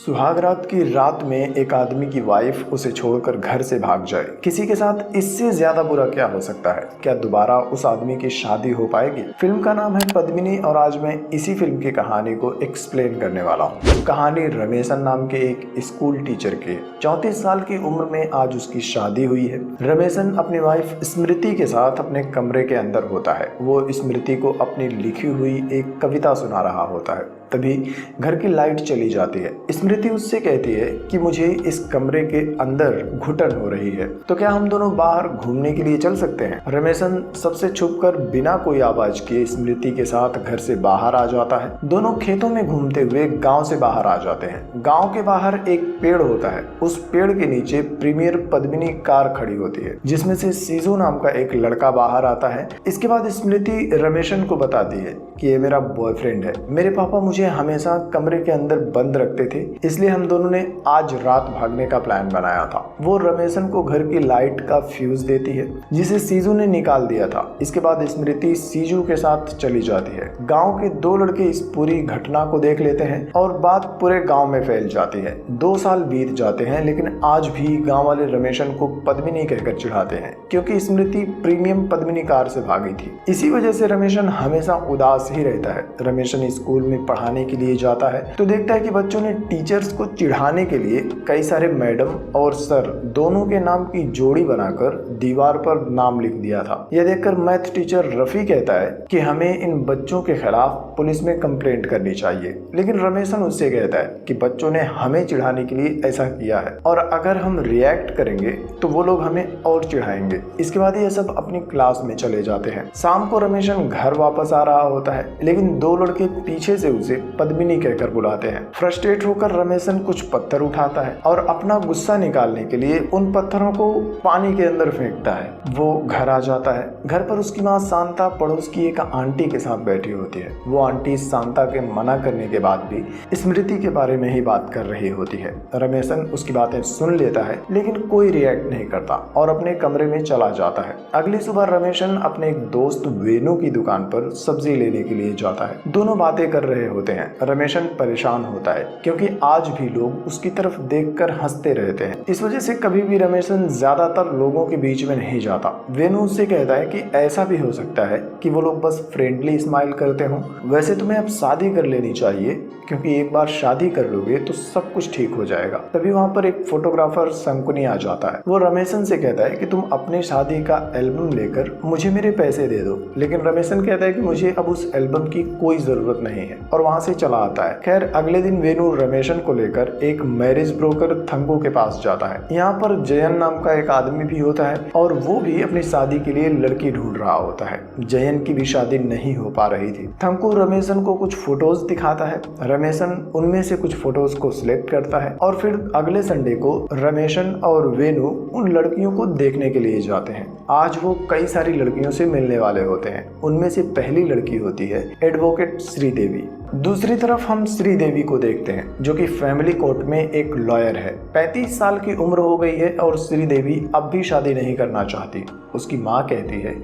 सुहाग रात की रात में एक आदमी की वाइफ उसे छोड़कर घर से भाग जाए, किसी के साथ इससे ज्यादा बुरा क्या हो सकता है। क्या दोबारा उस आदमी की शादी हो पाएगी। फिल्म का नाम है पद्मिनी और आज मैं इसी फिल्म की कहानी को एक्सप्लेन करने वाला हूँ। कहानी रमेशन नाम के एक स्कूल टीचर की है। 34 साल की उम्र में आज उसकी शादी हुई है। रमेशन अपनी वाइफ स्मृति के साथ अपने कमरे के अंदर होता है। वो स्मृति को अपनी लिखी हुई एक कविता सुना रहा होता है। तभी घर की लाइट चली जाती है। स्मृति उससे कहती है कि मुझे इस कमरे के अंदर घुटन हो रही है, तो क्या हम दोनों बाहर घूमने के लिए चल सकते हैं। रमेशन सबसे छुपकर बिना कोई आवाज किए स्मृति के साथ घर से बाहर आ जाता है। दोनों खेतों में घूमते हुए गांव से बाहर आ जाते हैं। गांव के बाहर एक पेड़ होता है। उस पेड़ के नीचे प्रीमियर पद्मिनी कार खड़ी होती है, जिसमें से सीजू नाम का एक लड़का बाहर आता है। इसके बाद स्मृति रमेशन को बताती है कि ये मेरा बॉयफ्रेंड है। मेरे पापा मुझे हमेशा कमरे के अंदर बंद रखते थे, इसलिए हम दोनों ने आज रात भागने का प्लान बनाया था। वो रमेशन को घर की लाइट का फ्यूज देती है, जिसे सीजू ने निकाल दिया था। इसके बाद स्मृति सीजू के साथ चली जाती है। गांव के दो लड़के इस पूरी घटना को देख लेते हैं और बात पूरे गांव में फैल जाती है। 2 साल बीत जाते हैं, लेकिन आज भी गांव वाले रमेशन को पद्मिनी कहकर चिढ़ाते हैं, क्योंकि स्मृति प्रीमियम पद्मिनी कार से भागी थी। इसी वजह से रमेशन हमेशा उदास ही रहता है। रमेशन स्कूल में पढ़ाने के लिए जाता है तो देखता है कि बच्चों ने टीचर्स को चिढ़ाने के लिए कई सारे मैडम और सर दोनों के नाम की जोड़ी बनाकर दीवार पर नाम लिख दिया था। यह देखकर मैथ टीचर रफी कहता है कि हमें इन बच्चों के खिलाफ पुलिस में कंप्लेंट करनी चाहिए, लेकिन रमेशन उससे कहता है कि बच्चों ने हमें चिढ़ाने के लिए ऐसा किया है और अगर हम रिएक्ट करेंगे तो वो लोग हमें और चिढ़ाएंगे। इसके बाद ये सब अपनी क्लास में चले जाते हैं। शाम को रमेशन घर वापस आ रहा होता है, लेकिन 2 लड़के पीछे से उसे पद्मिनी कहकर बुलाते हैं। फ्रस्ट्रेट होकर रमेशन कुछ पत्थर उठाता है और अपना गुस्सा निकालने के लिए उन पत्थरों को पानी के अंदर फेंकता है। वो घर आ जाता है। घर पर उसकी माँ शांता पड़ोस की एक आंटी के साथ बैठी होती है। वो आंटी शांता के मना करने के बाद भी स्मृति के बारे में ही बात कर रही होती है। रमेशन उसकी बातें सुन लेता है, लेकिन कोई रिएक्ट नहीं करता और अपने कमरे में चला जाता है। अगली सुबह रमेशन अपने एक दोस्त वेनु की दुकान पर सब्जी लेने के लिए जाता है। दोनों बातें कर रहे होते हैं। रमेशन परेशान होता है क्योंकि आज भी लोग उसकी तरफ देखकर हंसते रहते हैं। इस वजह से कभी भी रमेशन ज्यादातर लोगों के बीच में नहीं जाता। वेनु उससे कहता है कि ऐसा भी हो सकता है कि वो लोग बस फ्रेंडली स्माइल करते हों। वैसे तुम्हें अब शादी कर लेनी चाहिए, क्योंकि एक बार शादी कर लोगे तो सब कुछ ठीक हो जाएगा। तभी वहाँ पर एक फोटोग्राफर शंकुनी आ जाता है। वो रमेशन से कहता है कि तुम अपनी शादी का एल्बम लेकर मुझे मेरे पैसे दे दो, लेकिन रमेशन कहता है कि मुझे अब उस एल्बम की कोई जरूरत नहीं है और वहाँ से चला आता है। खैर अगले दिन वेनु रमेशन को लेकर एक मैरिज ब्रोकर थंकू के पास जाता है। यहाँ पर जयन नाम का एक आदमी भी होता है और वो भी अपनी शादी के लिए लड़की ढूंढ रहा होता है। जयन की भी शादी नहीं हो पा रही थी। थंकू रमेशन को कुछ फोटोज दिखाता है। रमेशन उनमें से कुछ फोटोज को सिलेक्ट करता है और फिर अगले संडे को रमेशन और वेनु उन लड़कियों को देखने के लिए जाते हैं। आज वो कई सारी लड़कियों से मिलने वाले होते हैं। उनमें से पहली लड़की होती है एडवोकेट श्रीदेवी। दूसरी तरफ हम श्रीदेवी को देखते हैं, जो कि फैमिली कोर्ट में एक लॉयर है। 35 साल की उम्र हो गई है और श्रीदेवी अब भी शादी नहीं करना चाहती। उसकी माँ कहती है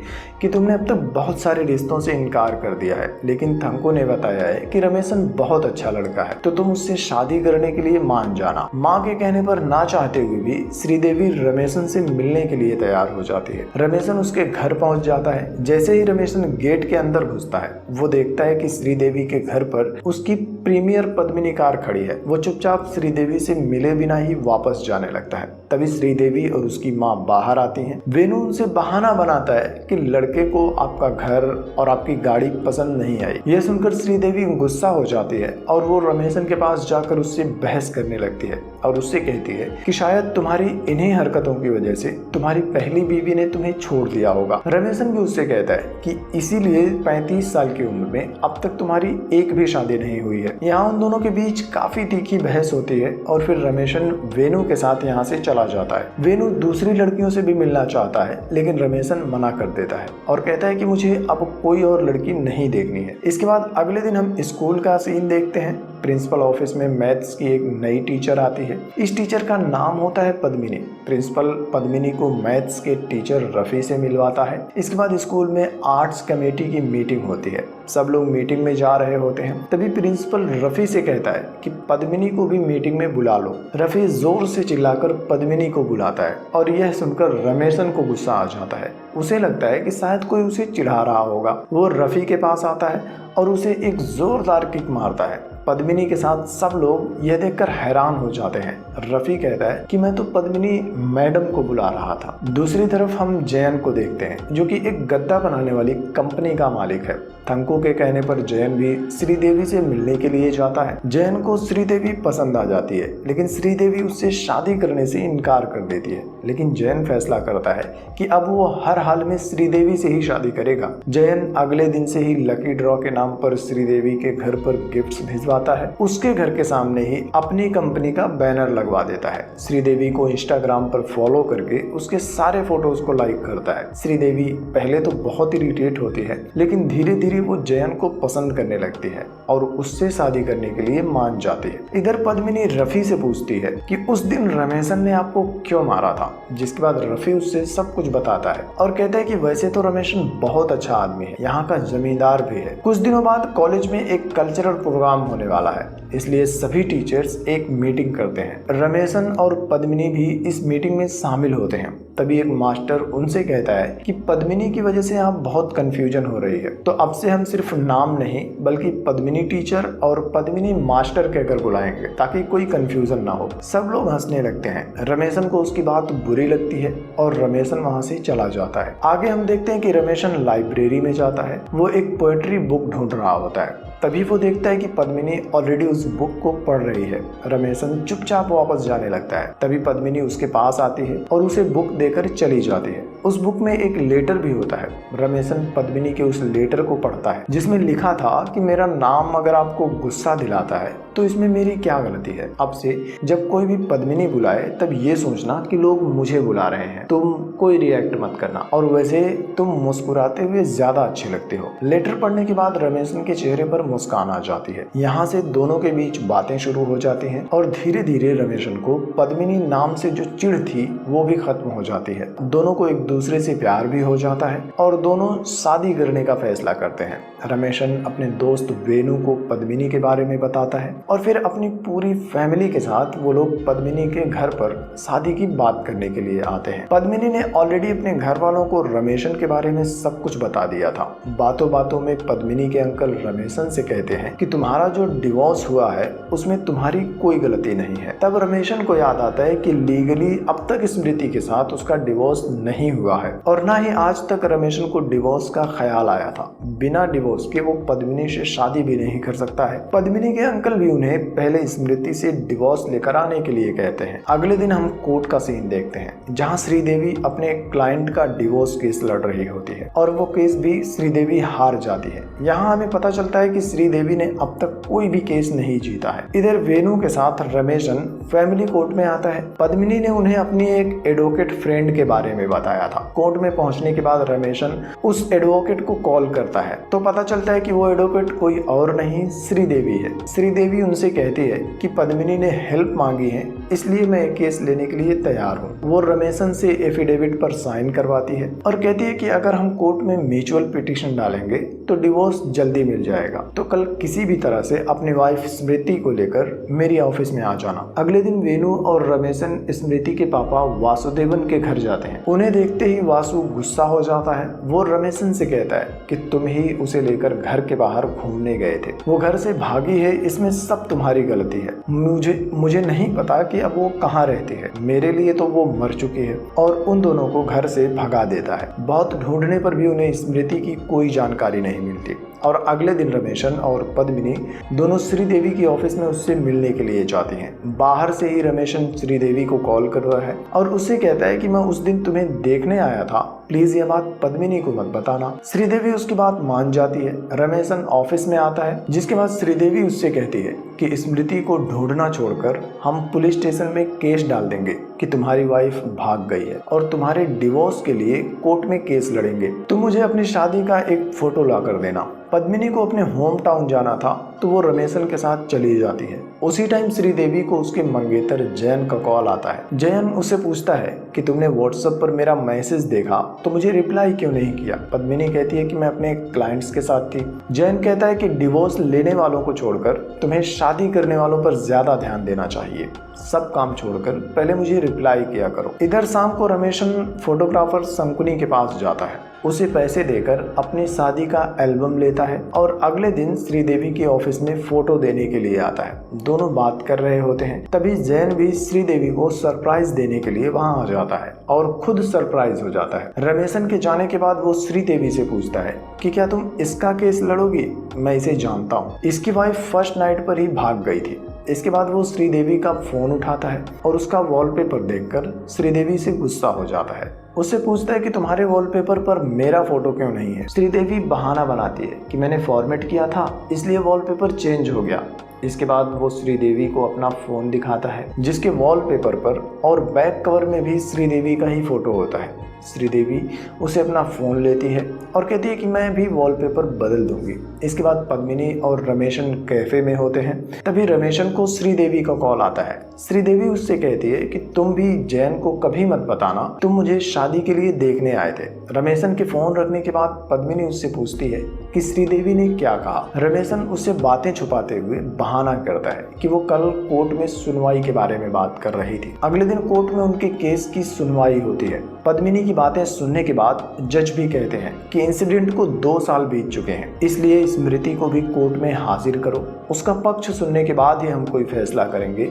कि तुमने अब तक बहुत सारे रिश्तों से इनकार कर दिया है, लेकिन थंकू ने बताया है कि रमेशन बहुत अच्छा लड़का है, तो तुम उससे शादी करने के लिए मान जाना। माँ के कहने पर ना चाहते हुए भी श्रीदेवी रमेशन से मिलने के लिए तैयार हो जाती है। रमेशन उसके घर पहुंच जाता है। जैसे ही रमेशन गेट के अंदर घुसता है, वो देखता है कि श्रीदेवी के घर पर उसकी प्रीमियर पद्मिनी कार खड़ी है। वो चुपचाप श्रीदेवी से मिले बिना ही वापस जाने लगता है। तभी श्रीदेवी और उसकी माँ बाहर आती हैं। वेनु उनसे बहाना बनाता है कि लड़के को आपका घर और आपकी गाड़ी पसंद नहीं आई। यह सुनकर श्रीदेवी गुस्सा हो जाती है और वो रमेशन के पास जाकर उससे बहस करने लगती है और उससे कहती है कि शायद तुम्हारी इन्हीं हरकतों की वजह से तुम्हारी पहली बीवी ने तुम्हें छोड़ दिया होगा। रमेशन भी उससे कहता है कि इसीलिए 35 साल की उम्र में अब तक तुम्हारी एक भी शादी नहीं हुई है। यहाँ उन दोनों के बीच काफी तीखी बहस होती है और फिर रमेशन वेनु के साथ यहाँ से चला जाता है। वेनु दूसरी लड़कियों से भी मिलना चाहता है, लेकिन रमेशन मना कर देता है और कहता है कि मुझे अब कोई और लड़की नहीं देखनी है। इसके बाद अगले दिन हम स्कूल का सीन देखते हैं। प्रिंसिपल ऑफिस में मैथ्स की एक नई टीचर आती है। इस टीचर का नाम होता है पद्मिनी। प्रिंसिपल पद्मिनी को मैथ्स के टीचर रफ़ी से मिलवाता है। इसके बाद स्कूल में आर्ट्स कमेटी की मीटिंग होती है। सब लोग मीटिंग में जा रहे होते हैं। तभी प्रिंसिपल रफ़ी से कहता है कि पद्मिनी को भी मीटिंग में बुला लो। रफ़ी जोर से चिल्लाकर पद्मिनी को बुलाता है और यह सुनकर रमेशन को गुस्सा आ जाता है। उसे लगता है कि शायद कोई उसे चिढ़ा रहा होगा। वो रफ़ी के पास आता है और उसे एक जोरदार किक मारता है। पद्मिनी के साथ सब लोग यह देखकर हैरान हो जाते हैं। रफ़ी कहता है कि मैं तो पद्मिनी मैडम को बुला रहा था। दूसरी तरफ हम जयन को देखते हैं, जो कि एक गद्दा बनाने वाली कंपनी का मालिक है। थंकू के कहने पर जयन भी श्रीदेवी से मिलने के लिए जाता है। जयन को श्रीदेवी पसंद आ जाती है, लेकिन श्रीदेवी उससे शादी करने से इनकार कर देती है। लेकिन जयन फैसला करता है कि अब वो हर हाल में श्रीदेवी से ही शादी करेगा। जयन अगले दिन से ही लकी ड्रॉ के नाम पर श्रीदेवी के घर पर गिफ्ट्स भिजवाता है। उसके घर के सामने ही अपनी कंपनी का बैनर लगवा देता है। श्रीदेवी को इंस्टाग्राम पर फॉलो करके उसके सारे फोटोज को लाइक करता है। श्रीदेवी पहले तो बहुत इरिटेट होती है, लेकिन धीरे धीरे वो जयन को पसंद करने लगती है और उससे शादी करने के लिए मान जाती है। इधर पद्मिनी रफ़ी से पूछती है कि उस दिन रमेशन ने आपको क्यों मारा था, जिसके बाद रफ़ी उससे सब कुछ बताता है और कहता है कि वैसे तो रमेशन बहुत अच्छा आदमी है, यहाँ का जमींदार भी है। कुछ दिनों बाद कॉलेज में एक कल्चरल प्रोग्राम होने वाला है, इसलिए सभी टीचर्स एक मीटिंग करते हैं। रमेशन और पद्मिनी भी इस मीटिंग में शामिल होते हैं। तभी एक मास्टर उनसे कहता है कि पद्मिनी की वजह से यहाँ बहुत कंफ्यूजन हो रही है, तो अब से हम सिर्फ नाम नहीं बल्कि पद्मिनी टीचर और पद्मिनी मास्टर कहकर बुलाएंगे ताकि कोई कंफ्यूजन ना हो। सब लोग हंसने लगते हैं। रमेशन को उसकी बात बुरी लगती है और रमेशन वहां से चला जाता है। आगे हम देखते हैं कि रमेशन लाइब्रेरी में जाता है। वो एक पोएट्री बुक ढूंढ रहा होता है। तभी वो देखता है कि पद्मिनी ऑलरेडी उस बुक को पढ़ रही है। रमेशन चुपचाप वापस जाने लगता है। तभी पद्मिनी उसके पास आती है और उसे बुक देकर चली जाती है। उस बुक में एक लेटर भी होता है। रमेशन पद्मिनी के उस लेटर को पढ़ता है, जिसमें लिखा था कि मेरा नाम अगर आपको गुस्सा दिलाता है तो इसमें मेरी क्या गलती है। अब से जब कोई भी पद्मिनी बुलाए तब ये सोचना कि लोग मुझे बुला रहे हैं, तुम कोई रिएक्ट मत करना, और वैसे तुम मुस्कुराते हुए ज्यादा अच्छे लगते हो। लेटर पढ़ने के बाद रमेशन के चेहरे पर मुस्कान आ जाती है। यहाँ से दोनों के बीच बातें शुरू हो जाती हैं और धीरे धीरे रमेशन को पद्मिनी नाम से जो चिढ़ थी वो भी खत्म हो जाती है। दोनों को एक दूसरे से प्यार भी हो जाता है और दोनों शादी करने का फैसला करते हैं। रमेशन अपने दोस्त वेणु को पद्मिनी के बारे में बताता है और फिर अपनी पूरी फैमिली के साथ वो लोग पद्मिनी के घर पर शादी की बात करने के लिए आते हैं। पद्मिनी ने ऑलरेडी अपने घर वालों को रमेशन के बारे में सब कुछ बता दिया था। बातों बातों में पद्मिनी के अंकल रमेशन से कहते हैं कि तुम्हारा जो डिवोर्स हुआ है उसमें तुम्हारी कोई गलती नहीं है। तब रमेशन को याद आता है कि लीगली अब तक स्मृति के साथ उसका डिवोर्स नहीं हुआ है और ना ही आज तक रमेशन को डिवोर्स का ख्याल आया था। बिना डिवोर्स के वो पद्मिनी से शादी भी नहीं कर सकता है। पद्मिनी के अंकल भी उन्हें पहले स्मृति से डिवोर्स लेकर आने के लिए कहते हैं। अगले दिन हम कोर्ट का सीन देखते हैं जहां श्रीदेवी अपने क्लाइंट का डिवोर्स केस लड़ रही होती है और वो केस भी श्रीदेवी हार जाती है। यहाँ हमें पता चलता है कि श्रीदेवी ने अब तक कोई भी केस नहीं जीता है। इधर वेणु के साथ रमेशन फैमिली कोर्ट में आता है। पद्मिनी ने उन्हें अपनी एक एडवोकेट फ्रेंड के बारे में बताया था। कोर्ट में पहुंचने के बाद रमेशन उस एडवोकेट को कॉल करता है तो पता चलता है कि वो एडवोकेट कोई और नहीं श्रीदेवी है। श्रीदेवी उनसे कहती है कि पद्मिनी ने हेल्प मांगी है, इसलिए मैं केस लेने के लिए तैयार हूँ। वो रमेशन से एफिडेविट पर साइन करवाती है और कहती है कि अगर हम कोर्ट में म्यूचुअल पिटीशन डालेंगे तो डिवोर्स जल्दी मिल जाएगा, तो कल किसी भी तरह से अपनी वाइफ स्मृति को लेकर मेरी ऑफिस में आ जाना। अगले दिन वेणु और रमेशन स्मृति के पापा वासुदेवन के घर जाते हैं। उन्हें देखते ही वासु गुस्सा हो जाता है। वो रमेशन से कहता है कि तुम ही उसे लेकर घर के बाहर घूमने गए थे, वो घर से भागी है, इसमें सब तुम्हारी गलती है। मुझे नहीं पता कि अब वो कहाँ रहती है, मेरे लिए तो वो मर चुकी है, और उन दोनों को घर से भगा देता है। बहुत ढूंढने पर भी उन्हें स्मृति की कोई जानकारी नहीं मिलती और अगले दिन रमेशन और पद्मिनी दोनों श्रीदेवी की ऑफिस में उससे मिलने के लिए जाती हैं। बाहर से ही रमेशन श्रीदेवी को कॉल कर रहा है और उससे कहता है कि मैं उस दिन तुम्हें देखने आया था, प्लीज ये बात पद्मिनी को मत बताना। श्रीदेवी उसकी बात मान जाती है। रमेशन ऑफिस में आता है, जिसके बाद श्रीदेवी उससे कहती है कि स्मृति को ढूंढना छोड़कर हम पुलिस स्टेशन में केस डाल देंगे कि तुम्हारी वाइफ भाग गई है और तुम्हारे डिवोर्स के लिए कोर्ट में केस लड़ेंगे। तुम मुझे अपनी शादी का एक फोटो ला कर देना। पद्मिनी को अपने होम टाउन जाना था तो वो रमेशन के साथ चली जाती है। उसी टाइम श्रीदेवी को उसके मंगेतर जयन का कॉल आता है। जयन उससे पूछता है कि तुमने व्हाट्सएप पर मेरा मैसेज देखा तो मुझे रिप्लाई क्यों नहीं किया। पद्मिनी कहती है कि मैं अपने क्लाइंट्स के साथ थी। जयन कहता है कि डिवोर्स लेने वालों को छोड़कर तुम्हें शादी करने वालों पर ज्यादा ध्यान देना चाहिए। सब काम छोड़कर पहले मुझे रिप्लाई किया करो। इधर शाम को रमेशन फोटोग्राफर शंकुनी के पास जाता है, उसे पैसे देकर अपनी शादी का एल्बम लेता है और अगले दिन श्रीदेवी के ऑफिस में फोटो देने के लिए आता है। दोनों बात कर रहे होते हैं, तभी जैन भी श्रीदेवी को सरप्राइज देने के लिए वहां आ जाता है और खुद सरप्राइज हो जाता है। रमेशन के जाने के बाद वो श्रीदेवी से पूछता है कि क्या तुम इसका केस लड़ोगी? मैं इसे जानता हूँ, इसकी वाइफ फर्स्ट नाइट पर ही भाग गई थी। इसके बाद वो श्रीदेवी का फोन उठाता है और उसका वॉलपेपर देखकर श्रीदेवी से गुस्सा हो जाता है। उससे पूछता है कि तुम्हारे वॉलपेपर पर मेरा फोटो क्यों नहीं है। श्रीदेवी बहाना बनाती है कि मैंने फॉर्मेट किया था इसलिए वॉलपेपर चेंज हो गया। इसके बाद वो श्रीदेवी को अपना फोन दिखाता है जिसके वॉलपेपर पर और बैक कवर में भी श्रीदेवी का ही फोटो होता है। श्रीदेवी उसे अपना फ़ोन लेती है और कहती है कि मैं भी वॉलपेपर बदल दूंगी। इसके बाद पद्मिनी और रमेशन कैफ़े में होते हैं, तभी रमेशन को श्रीदेवी का कॉल आता है। श्रीदेवी उससे कहती है कि तुम भी जैन को कभी मत बताना, तुम मुझे शादी के लिए देखने आए थे। रमेशन के फ़ोन रखने के बाद पद्मिनी उससे पूछती है कि श्रीदेवी ने क्या कहा। रमेशन उससे बातें छुपाते हुए बहाना करता है कि वो कल कोर्ट में सुनवाई के बारे में बात कर रही थी। अगले दिन कोर्ट में उनके केस की सुनवाई होती है। पद्मिनी की बातें सुनने के बाद जज भी कहते हैं कि इंसिडेंट को 2 साल बीत चुके हैं, इसलिए स्मृति को भी कोर्ट में हाजिर करो। उसका पक्ष सुनने के बाद ही हम कोई फैसला करेंगे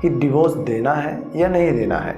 कि डिवोर्स देना है या नहीं देना है,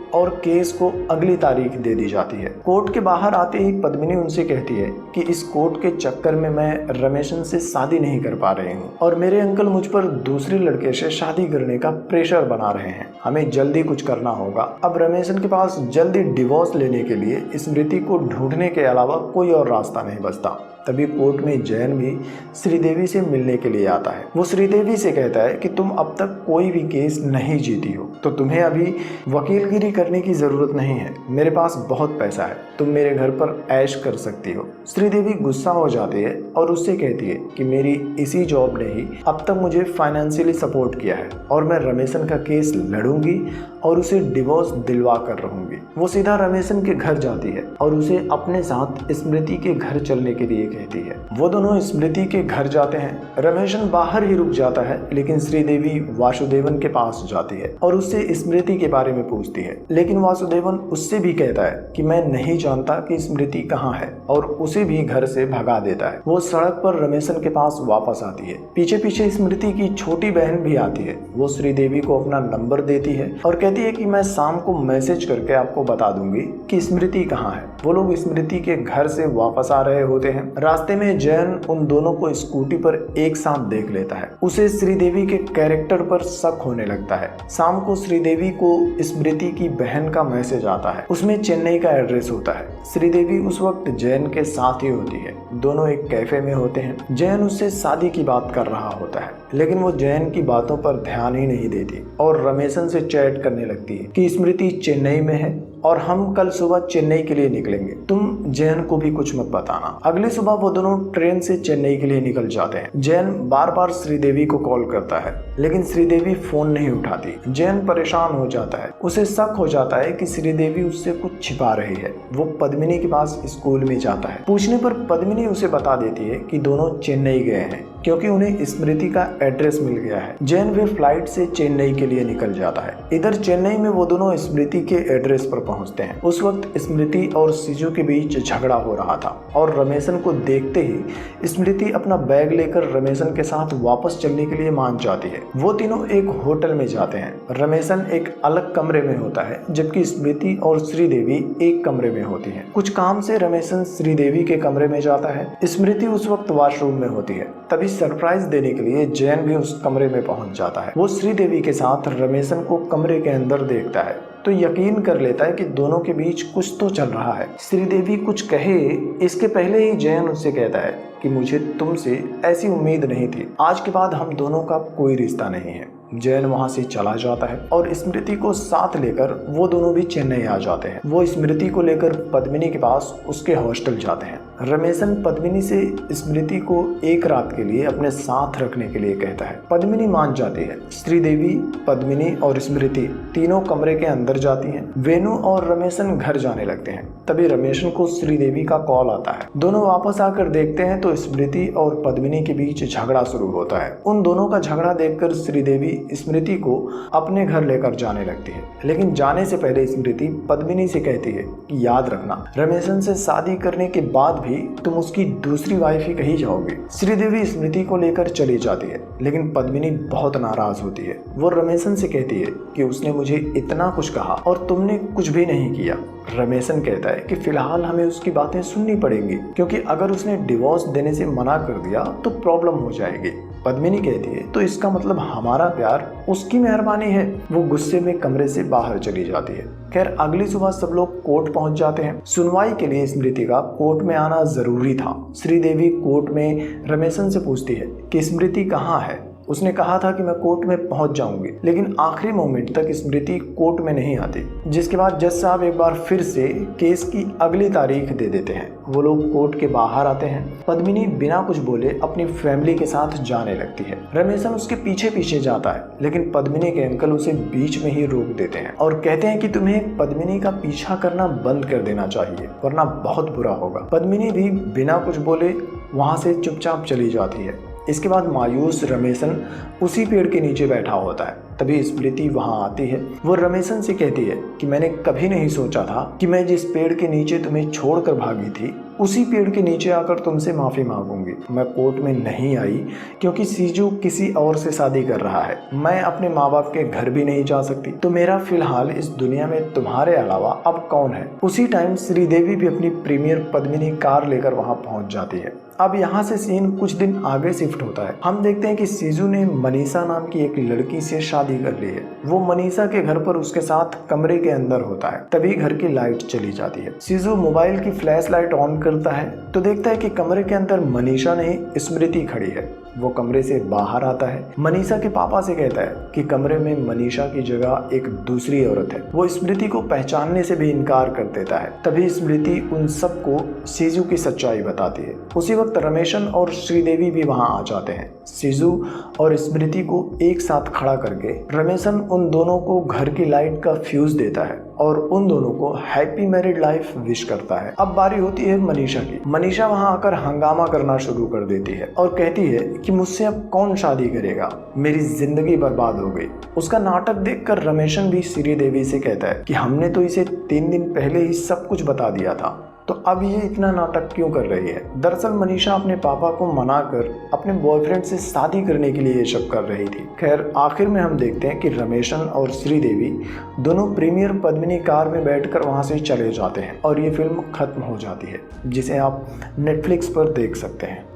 और केस को अगली तारीख दे दी जाती है। कोर्ट के बाहर आते ही पद्मिनी उनसे कहती है कि इस कोर्ट के चक्कर में मैं रमेशन से शादी नहीं कर पा रही हूँ और मेरे अंकल मुझ पर दूसरे लड़के से शादी करने का प्रेशर बना रहे हैं। हमें जल्दी कुछ करना होगा। अब रमेशन के पास जल्दी डिवोर्स लेने के लिए स्मृति को ढूंढने के अलावा कोई और रास्ता नहीं बचता। तभी कोर्ट में जैन भी श्रीदेवी से मिलने के लिए आता है। वो श्रीदेवी से कहता है कि तुम अब तक कोई भी केस नहीं जीती हो तो तुम्हें अभी वकीलगिरी करने की जरूरत नहीं है। मेरे पास बहुत पैसा है, तुम मेरे घर पर ऐश कर सकती हो। श्रीदेवी गुस्सा हो जाती है और उससे कहती है कि मेरी इसी जॉब ने ही अब तक मुझे फाइनेंशियली सपोर्ट किया है और मैं रमेशन का केस लड़ूंगी और उसे डिवोर्स दिलवा कर रहूंगी। वो सीधा रमेशन के घर जाती है और उसे अपने साथ स्मृति के घर चलने के लिए कहती है। वो दोनों स्मृति के घर जाते हैं। रमेशन बाहर ही रुक जाता है, लेकिन श्रीदेवी वासुदेवन के पास जाती है और उससे स्मृति के बारे में पूछती है, लेकिन वासुदेवन उससे भी कहता है कि मैं नहीं जानता कि स्मृति कहाँ है और उसे भी घर से भगा देता है। वो सड़क पर रमेशन के पास वापस आती है। पीछे पीछे स्मृति की छोटी बहन भी आती है। वो श्रीदेवी को अपना नंबर देती है और कहती है कि मैं शाम को मैसेज करके आपको बता दूंगी कि स्मृति कहाँ है। वो लोग स्मृति के घर से वापस आ रहे होते हैं। रास्ते में जैन उन दोनों को स्कूटी पर एक साथ देख लेता है। उसे श्रीदेवी के कैरेक्टर पर शक होने लगता है। शाम को श्रीदेवी को स्मृति की बहन का मैसेज आता है, उसमें चेन्नई का एड्रेस होता है। श्रीदेवी उस वक्त जैन के साथ ही होती है। दोनों एक कैफे में होते हैं। जैन उससे शादी की बात कर रहा होता है, लेकिन वो जैन की बातों पर ध्यान ही नहीं देती और रमेशन से चैट करने लगती है कि स्मृति चेन्नई में है और हम कल सुबह चेन्नई के लिए निकलेंगे, तुम जैन को भी कुछ मत बताना। अगली सुबह वो दोनों ट्रेन से चेन्नई के लिए निकल जाते हैं। जैन बार बार श्रीदेवी को कॉल करता है, लेकिन श्रीदेवी फोन नहीं उठाती। जैन परेशान हो जाता है। उसे शक हो जाता है कि श्रीदेवी उससे कुछ छिपा रही है। वो पद्मिनी के पास स्कूल में जाता है। पूछने पर पद्मिनी उसे बता देती है कि दोनों चेन्नई गए हैं क्योंकि उन्हें स्मृति का एड्रेस मिल गया है। जैन वे फ्लाइट से चेन्नई के लिए निकल जाता है। इधर चेन्नई में वो दोनों स्मृति के एड्रेस पर पहुंचते हैं। उस वक्त स्मृति और सिजू के बीच झगड़ा हो रहा था और रमेशन को देखते ही स्मृति अपना बैग लेकर रमेशन के साथ वापस चलने के लिए मान जाती है। वो तीनों एक होटल में जाते हैं। रमेशन एक अलग कमरे में होता है जबकि स्मृति और श्रीदेवी एक कमरे में होती है। कुछ काम से रमेशन श्रीदेवी के कमरे में जाता है। स्मृति उस वक्त वॉशरूम में होती है। तभी सरप्राइज देने के लिए जैन भी उस कमरे में पहुंच जाता है। वो श्रीदेवी के साथ रमेशन को कमरे के अंदर देखता है तो यकीन कर लेता है कि दोनों के बीच कुछ तो चल रहा है। श्रीदेवी कुछ कहे इसके पहले ही जैन उससे कहता है कि मुझे तुमसे ऐसी उम्मीद नहीं थी। आज के बाद हम दोनों का कोई रिश्ता नहीं है। जैन वहां से चला जाता है और स्मृति को साथ लेकर वो दोनों भी चेन्नई आ जाते हैं। वो स्मृति को लेकर पद्मिनी के पास उसके हॉस्टल जाते हैं। रमेशन पद्मिनी से स्मृति को एक रात के लिए अपने साथ रखने के लिए कहता है। पद्मिनी मान जाती है। श्रीदेवी, पद्मिनी और स्मृति तीनों कमरे के अंदर जाती हैं। वेणु और रमेशन घर जाने लगते हैं। तभी रमेशन को श्रीदेवी का कॉल आता है। दोनों वापस आकर देखते हैं तो स्मृति और पद्मिनी के बीच झगड़ा शुरू होता है। उन दोनों का झगड़ा देखकर श्रीदेवी स्मृति को अपने घर लेकर जाने लगती है, लेकिन जाने से पहले स्मृति पद्मिनी से कहती है कि याद रखना, रमेशन से शादी करने के बाद भी तुम उसकी दूसरी वाइफ ही कही जाओगे। श्रीदेवी स्मृति को लेकर चली जाती है, लेकिन पद्मिनी बहुत नाराज होती है। वो रमेशन से कहती है कि उसने मुझे इतना कुछ कहा और तुमने कुछ भी नहीं किया। रमेशन कहता है कि फिलहाल हमें उसकी बातें सुननी पड़ेंगी, क्योंकि अगर उसने डिवोर्स देने से मना कर दिया तो प्रॉब्लम हो जाएगी। पद्मिनी कहती है तो इसका मतलब हमारा प्यार उसकी मेहरबानी है। वो गुस्से में कमरे से बाहर चली जाती है। खैर, अगली सुबह सब लोग कोर्ट पहुंच जाते हैं। सुनवाई के लिए स्मृति का कोर्ट में आना जरूरी था। श्रीदेवी कोर्ट में रमेशन से पूछती है कि स्मृति कहाँ है। उसने कहा था कि मैं कोर्ट में पहुंच जाऊंगी, लेकिन आखिरी मोमेंट तक स्मृति कोर्ट में नहीं आती, जिसके बाद जज साहब एक बार फिर से केस की अगली तारीख दे देते हैं। वो लोग कोर्ट के बाहर आते हैं। पद्मिनी बिना कुछ बोले अपनी फैमिली के साथ जाने लगती है। रमेशन उसके पीछे पीछे जाता है, लेकिन पद्मिनी के अंकल उसे बीच में ही रोक देते हैं और कहते हैं कि तुम्हें पद्मिनी का पीछा करना बंद कर देना चाहिए, वरना बहुत बुरा होगा। पद्मिनी भी बिना कुछ बोले वहां से चुपचाप चली जाती है। इसके बाद मायूस रमेशन उसी पेड़ के नीचे बैठा होता है। तभी स्मृति वहां आती है। वो रमेशन से कहती है कि मैंने कभी नहीं सोचा था कि मैं जिस पेड़ के नीचे तुम्हें छोड़कर भागी थी, उसी पेड़ के नीचे आकर तुमसे माफी मांगूंगी। मैं कोर्ट में नहीं आई क्योंकि सीजू किसी और से शादी कर रहा है। मैं अपने माँ बाप के घर भी नहीं जा सकती, तो मेरा फिलहाल इस दुनिया में तुम्हारे अलावा अब कौन है। उसी टाइम श्रीदेवी भी अपनी प्रीमियर पद्मिनी कार लेकर वहां पहुंच जाती है। अब यहाँ से सीन कुछ दिन आगे शिफ्ट होता है। हम देखते हैं कि सीजू ने मनीषा नाम की एक लड़की से शादी कर ली है। वो मनीषा के घर पर उसके साथ कमरे के अंदर होता है। तभी घर की लाइट चली जाती है। सीजू मोबाइल की फ्लैश लाइट ऑन करता है तो देखता है कि कमरे के अंदर मनीषा नहीं, स्मृति खड़ी है। वो कमरे से बाहर आता है। मनीषा के पापा से कहता है कि कमरे में मनीषा की जगह एक दूसरी औरत है। वो स्मृति को पहचानने से भी इनकार कर देता है। तभी स्मृति उन सबको सीजू की सच्चाई बताती है। उसी वक्त रमेशन और श्रीदेवी भी वहां आ जाते हैं। सीजू और स्मृति को एक साथ खड़ा करके रमेशन उन दोनों को घर की लाइट का फ्यूज देता है और उन दोनों को हैप्पी मैरिड लाइफ विश करता है। अब बारी होती है मनीषा की। मनीषा वहां आकर हंगामा करना शुरू कर देती है और कहती है कि मुझसे अब कौन शादी करेगा, मेरी जिंदगी बर्बाद हो गई। उसका नाटक देखकर रमेशन भी श्रीदेवी से कहता है कि हमने तो इसे 3 दिन पहले ही सब कुछ बता दिया था, तो अब ये इतना नाटक क्यों कर रही है। दरअसल मनीषा अपने पापा को मनाकर अपने बॉयफ्रेंड से शादी करने के लिए ये सब कर रही थी। खैर, आखिर में हम देखते हैं कि रमेशन और श्रीदेवी दोनों प्रीमियर पद्मिनी कार में बैठकर वहां से चले जाते हैं और ये फिल्म खत्म हो जाती है, जिसे आप नेटफ्लिक्स पर देख सकते हैं।